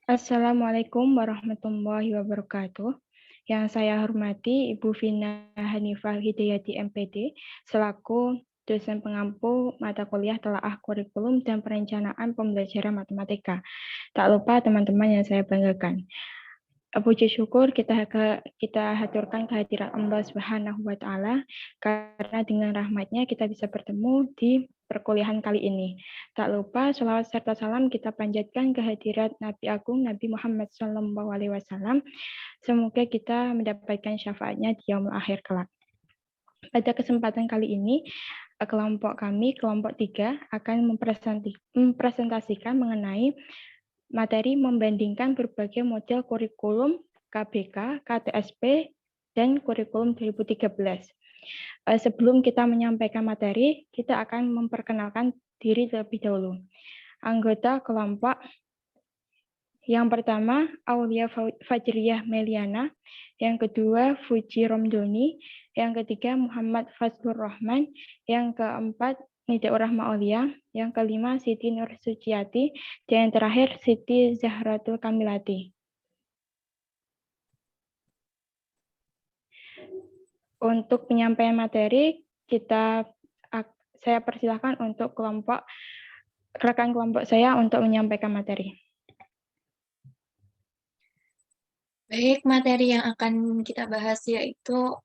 Assalamualaikum warahmatullahi wabarakatuh. Yang saya hormati Ibu Vina Hanifah Hidayati MPD selaku dosen pengampu mata kuliah telaah kurikulum dan perencanaan pembelajaran matematika. Tak lupa teman-teman yang saya banggakan. Puji syukur kita haturkan kehadiran Allah Subhanahu wa taala karena dengan rahmatnya kita bisa bertemu di perkuliahan kali ini. Tak lupa sholawat serta salam kita panjatkan kehadirat Nabi Agung Nabi Muhammad SAW. Semoga kita mendapatkan syafaatnya di yaumul akhir kelak. Pada kesempatan kali ini, kelompok kami, kelompok 3, akan mempresentasikan mengenai materi membandingkan berbagai model kurikulum KBK, KTSP, dan kurikulum 2013. Sebelum kita menyampaikan materi, kita akan memperkenalkan diri terlebih dahulu. Anggota kelompok yang pertama, Aulia Fajriyah Meliana, yang kedua, Fuji Romdoni, yang ketiga, Muhammad Fazlur Rahman, yang keempat, Nidaur Rahma Aulia, yang kelima, Siti Nur Suciati, dan yang terakhir, Siti Zahratul Kamilati. Untuk penyampaian materi, saya persilahkan untuk rekan kelompok saya untuk menyampaikan materi. Baik, materi yang akan kita bahas yaitu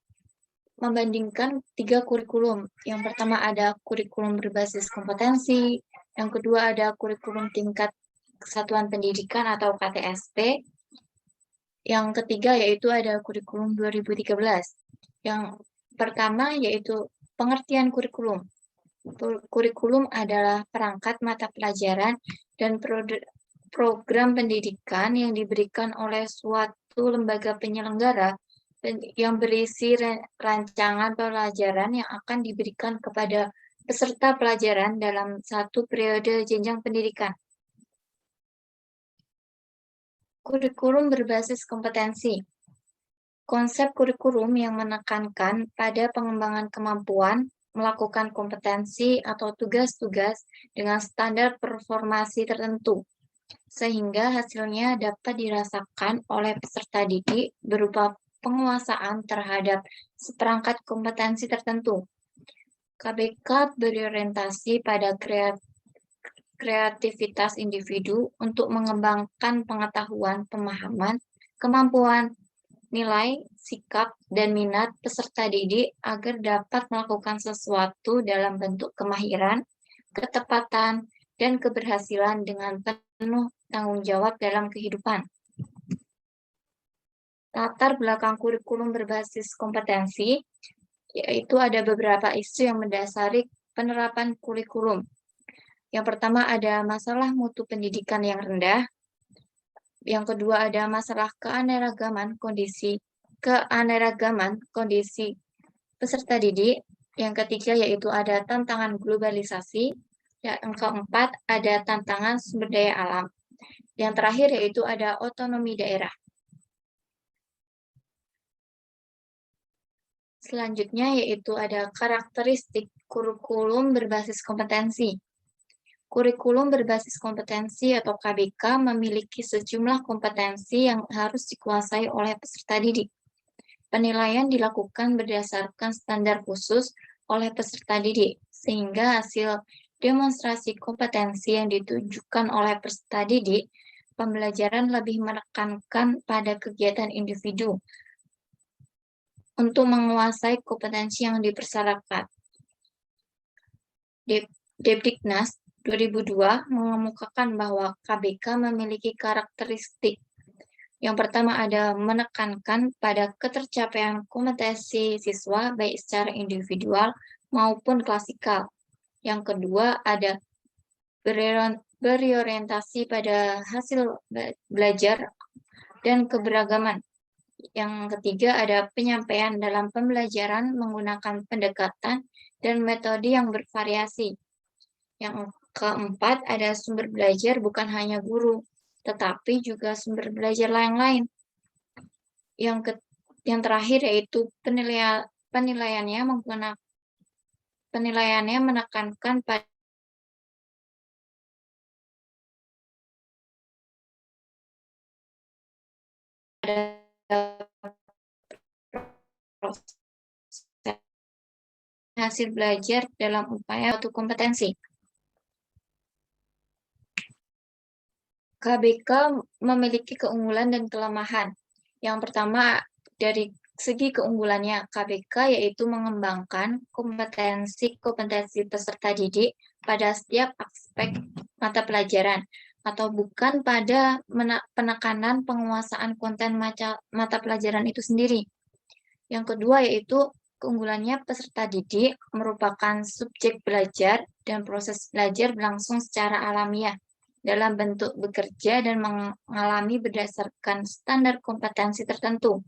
membandingkan 3 kurikulum. Yang pertama ada kurikulum berbasis kompetensi, yang kedua ada kurikulum tingkat kesatuan pendidikan atau KTSP, yang ketiga yaitu ada kurikulum 2013. Yang pertama yaitu pengertian kurikulum. Kurikulum adalah perangkat mata pelajaran dan program pendidikan yang diberikan oleh suatu lembaga penyelenggara yang berisi rancangan pelajaran yang akan diberikan kepada peserta pelajaran dalam satu periode jenjang pendidikan. Kurikulum berbasis kompetensi. Konsep kurikulum yang menekankan pada pengembangan kemampuan, melakukan kompetensi atau tugas-tugas dengan standar performasi tertentu, sehingga hasilnya dapat dirasakan oleh peserta didik berupa penguasaan terhadap seperangkat kompetensi tertentu. KBK berorientasi pada kreativitas individu untuk mengembangkan pengetahuan, pemahaman, kemampuan, nilai, sikap, dan minat peserta didik agar dapat melakukan sesuatu dalam bentuk kemahiran, ketepatan, dan keberhasilan dengan penuh tanggung jawab dalam kehidupan. Latar belakang kurikulum berbasis kompetensi, yaitu ada beberapa isu yang mendasari penerapan kurikulum. Yang pertama ada masalah mutu pendidikan yang rendah. Yang kedua ada masalah keanekaragaman kondisi peserta didik. Yang ketiga yaitu ada tantangan globalisasi. Yang keempat ada tantangan sumber daya alam. Yang terakhir yaitu ada otonomi daerah. Selanjutnya yaitu ada karakteristik kurikulum berbasis kompetensi. Kurikulum berbasis kompetensi atau KBK memiliki sejumlah kompetensi yang harus dikuasai oleh peserta didik. Penilaian dilakukan berdasarkan standar khusus oleh peserta didik, sehingga hasil demonstrasi kompetensi yang ditunjukkan oleh peserta didik, pembelajaran lebih menekankan pada kegiatan individu untuk menguasai kompetensi yang dipersyaratkan. Depdiknas 2002 mengemukakan bahwa KBK memiliki karakteristik. Yang pertama ada menekankan pada ketercapaian kompetensi siswa baik secara individual maupun klasikal. Yang kedua ada berorientasi pada hasil belajar dan keberagaman. Yang ketiga ada penyampaian dalam pembelajaran menggunakan pendekatan dan metode yang bervariasi. Yang keempat ada sumber belajar bukan hanya guru, tetapi juga sumber belajar lain-lain. Yang terakhir yaitu penilaiannya menekankan pada pada proses hasil belajar dalam upaya suatu kompetensi. KBK memiliki keunggulan dan kelemahan. Yang pertama, dari segi keunggulannya, KBK yaitu mengembangkan kompetensi peserta didik pada setiap aspek mata pelajaran, atau bukan pada penekanan penguasaan konten mata pelajaran itu sendiri. Yang kedua yaitu keunggulannya peserta didik merupakan subjek belajar dan proses belajar berlangsung secara alamiah dalam bentuk bekerja dan mengalami berdasarkan standar kompetensi tertentu,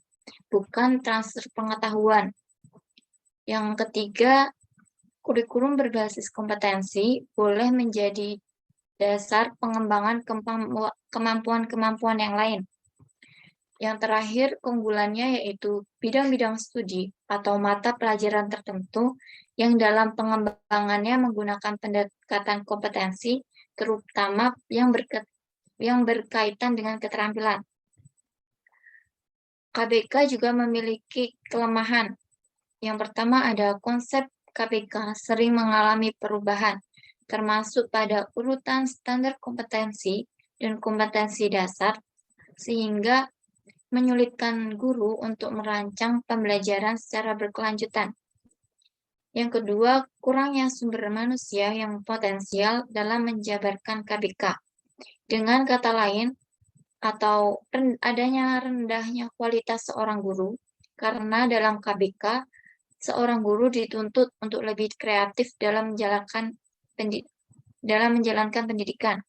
bukan transfer pengetahuan. Yang ketiga, kurikulum berbasis kompetensi boleh menjadi dasar pengembangan kemampuan-kemampuan yang lain. Yang terakhir, keunggulannya yaitu bidang-bidang studi atau mata pelajaran tertentu yang dalam pengembangannya menggunakan pendekatan kompetensi, terutama yang berkaitan dengan keterampilan. KBK juga memiliki kelemahan. Yang pertama ada konsep KBK sering mengalami perubahan, termasuk pada urutan standar kompetensi dan kompetensi dasar, sehingga menyulitkan guru untuk merancang pembelajaran secara berkelanjutan. Yang kedua, kurangnya sumber manusia yang potensial dalam menjabarkan KBK. Dengan kata lain, atau adanya rendahnya kualitas seorang guru, karena dalam KBK, seorang guru dituntut untuk lebih kreatif dalam menjalankan pendidikan.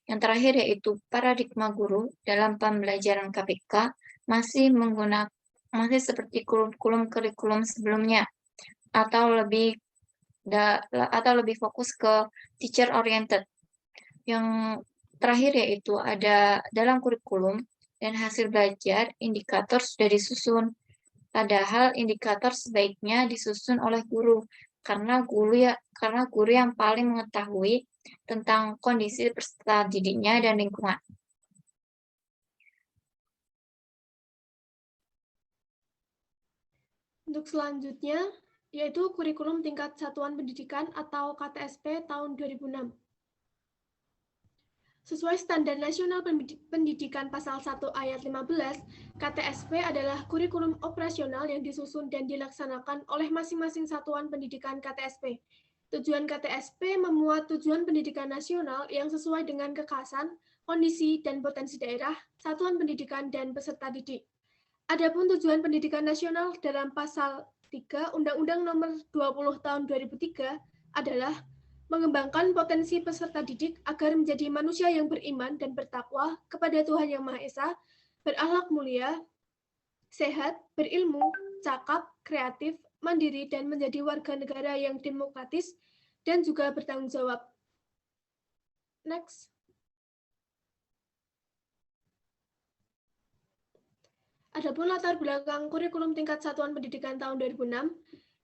Yang terakhir yaitu paradigma guru dalam pembelajaran KBK masih seperti kurikulum sebelumnya, atau lebih fokus ke teacher oriented. Yang terakhir yaitu ada dalam kurikulum dan hasil belajar indikator sudah disusun. Padahal indikator sebaiknya disusun oleh guru karena guru yang paling mengetahui tentang kondisi peserta didiknya dan lingkungan. Untuk selanjutnya, yaitu kurikulum tingkat satuan pendidikan atau KTSP tahun 2006. Sesuai Standar Nasional Pendidikan Pasal 1 Ayat 15, KTSP adalah kurikulum operasional yang disusun dan dilaksanakan oleh masing-masing satuan pendidikan KTSP. Tujuan KTSP memuat tujuan pendidikan nasional yang sesuai dengan kekhasan, kondisi, dan potensi daerah, satuan pendidikan, dan peserta didik. Adapun tujuan pendidikan nasional dalam Pasal 3 Undang-Undang Nomor 20 Tahun 2003 adalah mengembangkan potensi peserta didik agar menjadi manusia yang beriman dan bertakwa kepada Tuhan Yang Maha Esa, berakhlak mulia, sehat, berilmu, cakap, kreatif, mandiri, dan menjadi warga negara yang demokratis dan juga bertanggung jawab. Next. Adapun latar belakang kurikulum tingkat satuan pendidikan tahun 2006,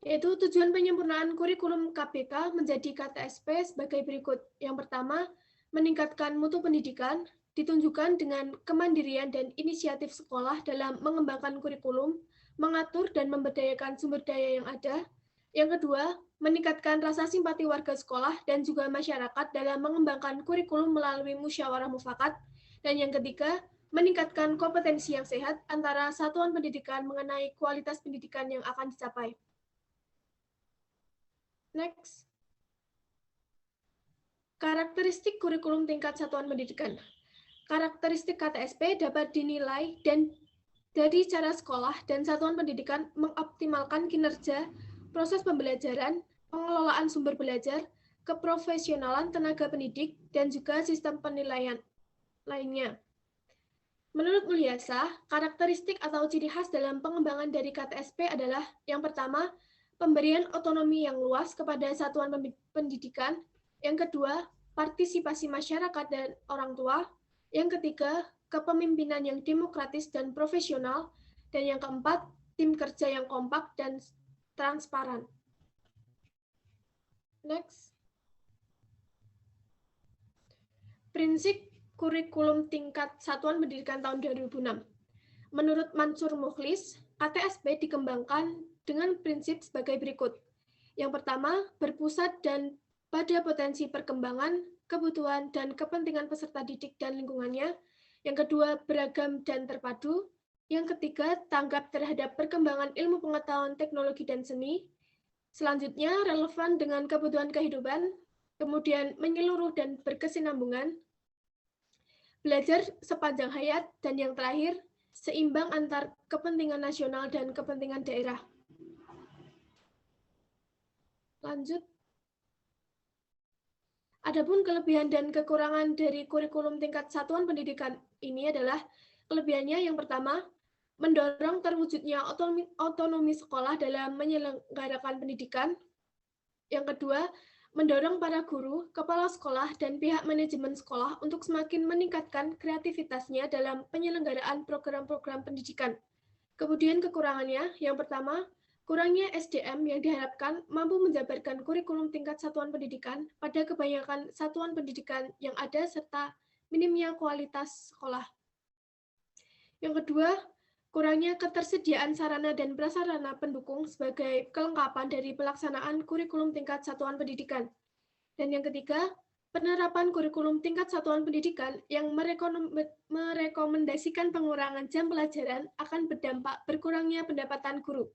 yaitu tujuan penyempurnaan kurikulum KBK menjadi KTSP sebagai berikut. Yang pertama, meningkatkan mutu pendidikan, ditunjukkan dengan kemandirian dan inisiatif sekolah dalam mengembangkan kurikulum, mengatur dan memberdayakan sumber daya yang ada. Yang kedua, meningkatkan rasa simpati warga sekolah dan juga masyarakat dalam mengembangkan kurikulum melalui musyawarah mufakat. Dan yang ketiga, meningkatkan kompetensi yang sehat antara satuan pendidikan mengenai kualitas pendidikan yang akan dicapai. Next. Karakteristik kurikulum tingkat satuan pendidikan. Karakteristik KTSP dapat dinilai dari cara sekolah dan satuan pendidikan mengoptimalkan kinerja, proses pembelajaran, pengelolaan sumber belajar, keprofesionalan tenaga pendidik, dan juga sistem penilaian lainnya. Menurut Mulyasa, karakteristik atau ciri khas dalam pengembangan dari KTSP adalah yang pertama, pemberian otonomi yang luas kepada satuan pendidikan, yang kedua, partisipasi masyarakat dan orang tua, yang ketiga, kepemimpinan yang demokratis dan profesional, dan yang keempat, tim kerja yang kompak dan transparan. Next. Prinsip kurikulum tingkat satuan pendidikan tahun 2006. Menurut Mansur Mukhlis, KTSP dikembangkan dengan prinsip sebagai berikut. Yang pertama, berpusat dan pada potensi perkembangan, kebutuhan, dan kepentingan peserta didik dan lingkungannya. Yang kedua, beragam dan terpadu. Yang ketiga, tanggap terhadap perkembangan ilmu pengetahuan, teknologi, dan seni. Selanjutnya, relevan dengan kebutuhan kehidupan. Kemudian, menyeluruh dan berkesinambungan. Belajar sepanjang hayat. Dan yang terakhir, seimbang antar kepentingan nasional dan kepentingan daerah. Lanjut. Adapun kelebihan dan kekurangan dari kurikulum tingkat satuan pendidikan ini adalah kelebihannya yang pertama, mendorong terwujudnya otonomi sekolah dalam menyelenggarakan pendidikan. Yang kedua, mendorong para guru, kepala sekolah, dan pihak manajemen sekolah untuk semakin meningkatkan kreativitasnya dalam penyelenggaraan program-program pendidikan. Kemudian kekurangannya, yang pertama, kurangnya SDM yang diharapkan mampu menjabarkan kurikulum tingkat satuan pendidikan pada kebanyakan satuan pendidikan yang ada serta minimnya kualitas sekolah. Yang kedua, kurangnya ketersediaan sarana dan prasarana pendukung sebagai kelengkapan dari pelaksanaan kurikulum tingkat satuan pendidikan. Dan yang ketiga, penerapan kurikulum tingkat satuan pendidikan yang merekomendasikan pengurangan jam pelajaran akan berdampak berkurangnya pendapatan guru.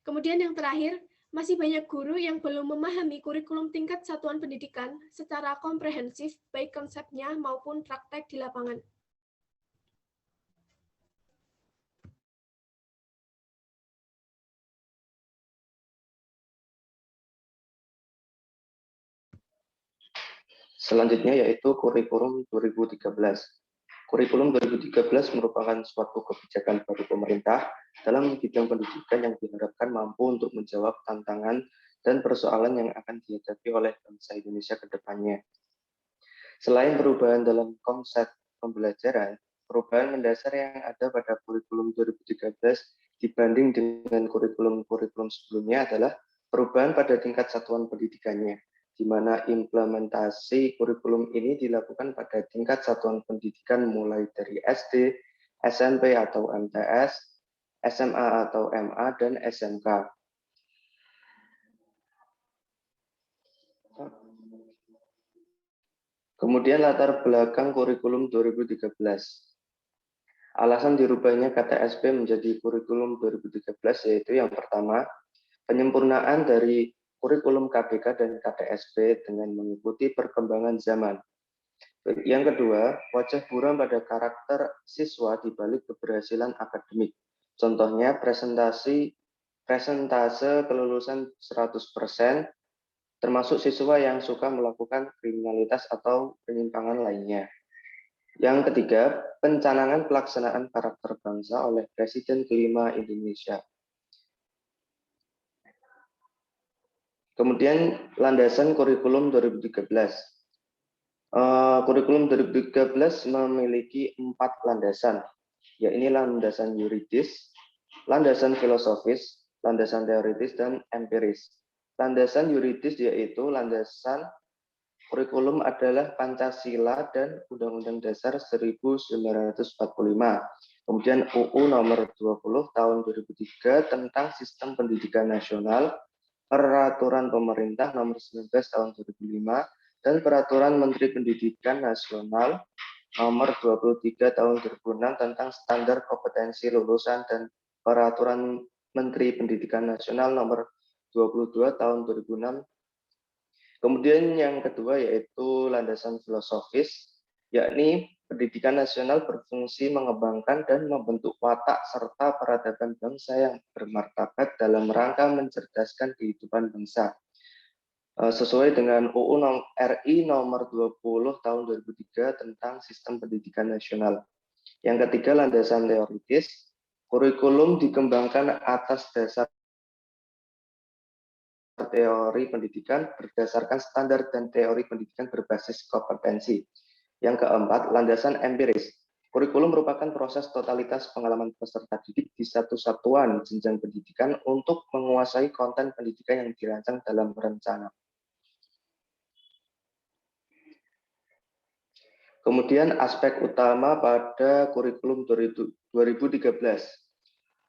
Kemudian yang terakhir, masih banyak guru yang belum memahami kurikulum tingkat satuan pendidikan secara komprehensif, baik konsepnya maupun praktek di lapangan. Selanjutnya yaitu kurikulum 2013. Kurikulum 2013 merupakan suatu kebijakan baru pemerintah dalam bidang pendidikan yang diharapkan mampu untuk menjawab tantangan dan persoalan yang akan dihadapi oleh bangsa Indonesia ke depannya. Selain perubahan dalam konsep pembelajaran, perubahan mendasar yang ada pada kurikulum 2013 dibanding dengan kurikulum-kurikulum sebelumnya adalah perubahan pada tingkat satuan pendidikannya, di mana implementasi kurikulum ini dilakukan pada tingkat satuan pendidikan mulai dari SD, SMP atau MTS, SMA atau MA, dan SMK. Kemudian latar belakang kurikulum 2013. Alasan dirubahnya KTSP menjadi kurikulum 2013 yaitu yang pertama, penyempurnaan dari kurikulum KBK dan KTSP dengan mengikuti perkembangan zaman. Yang kedua, wajah buram pada karakter siswa di balik keberhasilan akademik. Contohnya presentase kelulusan 100%, termasuk siswa yang suka melakukan kriminalitas atau penyimpangan lainnya. Yang ketiga, pencanangan pelaksanaan karakter bangsa oleh Presiden kelima Indonesia. Kemudian landasan kurikulum 2013. Kurikulum 2013 memiliki 4 landasan, yaitu landasan yuridis, landasan filosofis, landasan teoritis, dan empiris. Landasan yuridis yaitu landasan kurikulum adalah Pancasila dan Undang-Undang Dasar 1945. Kemudian UU nomor 20 tahun 2003 tentang Sistem Pendidikan Nasional, Peraturan Pemerintah nomor 19 tahun 2005, dan Peraturan Menteri Pendidikan Nasional nomor 23 tahun 2006 tentang standar kompetensi lulusan, dan Peraturan Menteri Pendidikan Nasional nomor 22 tahun 2006. Kemudian yang kedua yaitu landasan filosofis, yakni pendidikan nasional berfungsi mengembangkan dan membentuk watak serta peradaban bangsa yang bermartabat dalam rangka mencerdaskan kehidupan bangsa. Sesuai dengan UU RI nomor 20 tahun 2003 tentang Sistem Pendidikan Nasional. Yang ketiga, landasan teoritis, kurikulum dikembangkan atas dasar teori pendidikan berdasarkan standar dan teori pendidikan berbasis kompetensi. Yang keempat, landasan empiris. Kurikulum merupakan proses totalitas pengalaman peserta didik di satu satuan jenjang pendidikan untuk menguasai konten pendidikan yang dirancang dalam rencana. Kemudian aspek utama pada kurikulum 2013.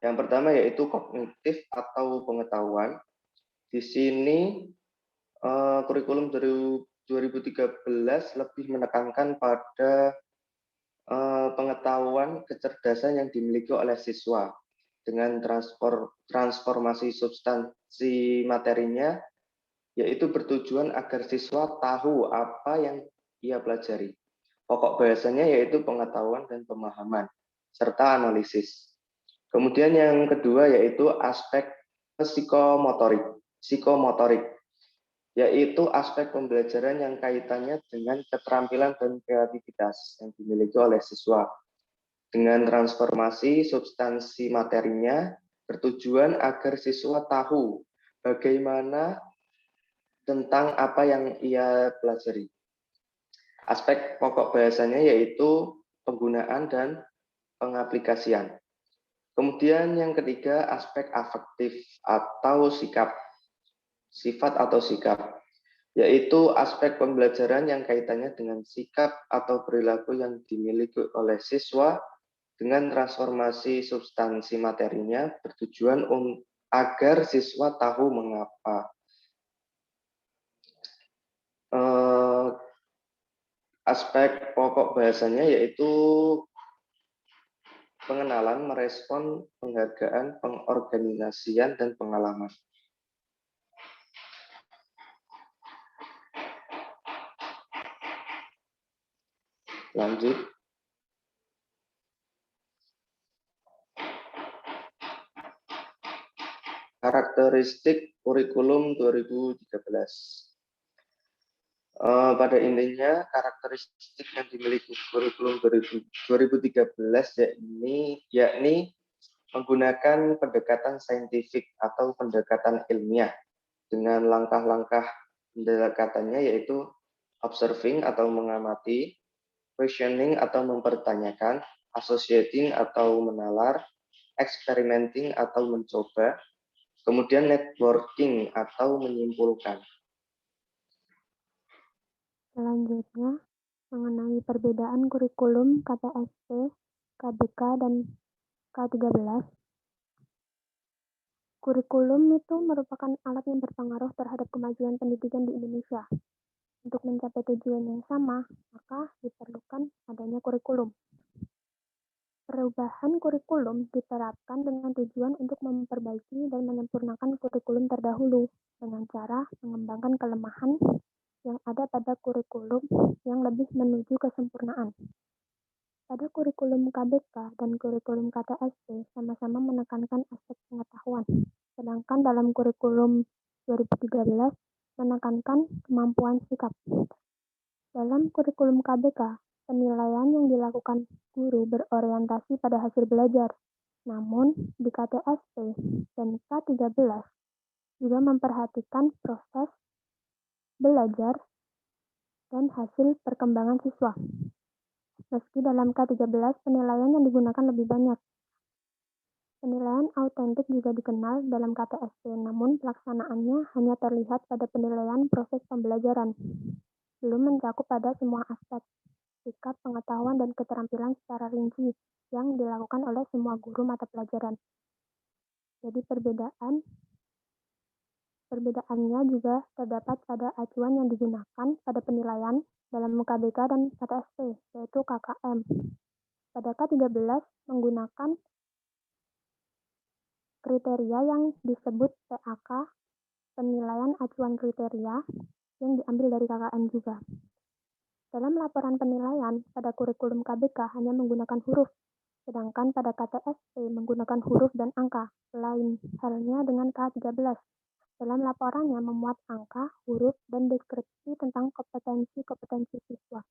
Yang pertama yaitu kognitif atau pengetahuan. Di sini kurikulum 2013 lebih menekankan pada pengetahuan kecerdasan yang dimiliki oleh siswa dengan transformasi substansi materinya, yaitu bertujuan agar siswa tahu apa yang ia pelajari. Pokok bahasanya yaitu pengetahuan dan pemahaman, serta analisis. Kemudian yang kedua yaitu aspek psikomotorik, yaitu aspek pembelajaran yang kaitannya dengan keterampilan dan kreativitas yang dimiliki oleh siswa. Dengan transformasi substansi materinya, bertujuan agar siswa tahu bagaimana tentang apa yang ia pelajari. Aspek pokok bahasanya yaitu penggunaan dan pengaplikasian. Kemudian yang ketiga, aspek afektif atau sikap, sifat atau sikap, yaitu aspek pembelajaran yang kaitannya dengan sikap atau perilaku yang dimiliki oleh siswa dengan transformasi substansi materinya bertujuan agar siswa tahu mengapa. Aspek pokok bahasanya yaitu pengenalan, merespon, penghargaan, pengorganisasian, dan pengalaman. Lanjut. Karakteristik kurikulum 2013. Pada intinya, karakteristik yang dimiliki kurikulum 2013 yakni menggunakan pendekatan saintifik atau pendekatan ilmiah dengan langkah-langkah pendekatannya yaitu observing atau mengamati, questioning atau mempertanyakan, associating atau menalar, experimenting atau mencoba, kemudian networking atau menyimpulkan. Selanjutnya, mengenai perbedaan kurikulum KTSP, KBK, dan K13. Kurikulum itu merupakan alat yang berpengaruh terhadap kemajuan pendidikan di Indonesia. Untuk mencapai tujuan yang sama, maka diperlukan adanya kurikulum. Perubahan kurikulum diterapkan dengan tujuan untuk memperbaiki dan menyempurnakan kurikulum terdahulu dengan cara mengembangkan kelemahan yang ada pada kurikulum yang lebih menuju kesempurnaan. Pada kurikulum KBK dan kurikulum KTSP sama-sama menekankan aspek pengetahuan, sedangkan dalam kurikulum 2013 menekankan kemampuan sikap. Dalam kurikulum KBK, penilaian yang dilakukan guru berorientasi pada hasil belajar. Namun, di KTSP dan K13 juga memperhatikan proses belajar dan hasil perkembangan siswa. Meski dalam K13 penilaian yang digunakan lebih banyak. Penilaian autentik juga dikenal dalam KTSP, namun pelaksanaannya hanya terlihat pada penilaian proses pembelajaran, belum mencakup pada semua aspek, sikap, pengetahuan, dan keterampilan secara rinci yang dilakukan oleh semua guru mata pelajaran. Jadi perbedaannya juga terdapat pada acuan yang digunakan pada penilaian dalam KBK dan KTSP, yaitu KKM. Pada K13 menggunakan kriteria yang disebut PAK, penilaian acuan kriteria, yang diambil dari KKM juga. Dalam laporan penilaian, pada kurikulum KBK hanya menggunakan huruf, sedangkan pada KTSP menggunakan huruf dan angka, lain halnya dengan K13. Dalam laporannya memuat angka, huruf, dan deskripsi tentang kompetensi-kompetensi siswa.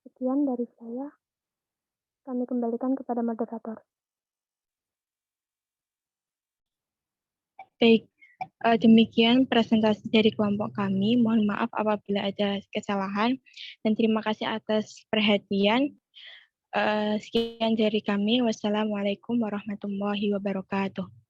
Sekian dari saya. Kami kembalikan kepada moderator. Baik, demikian presentasi dari kelompok kami. Mohon maaf apabila ada kesalahan dan terima kasih atas perhatian. Sekian dari kami. Wassalamualaikum warahmatullahi wabarakatuh.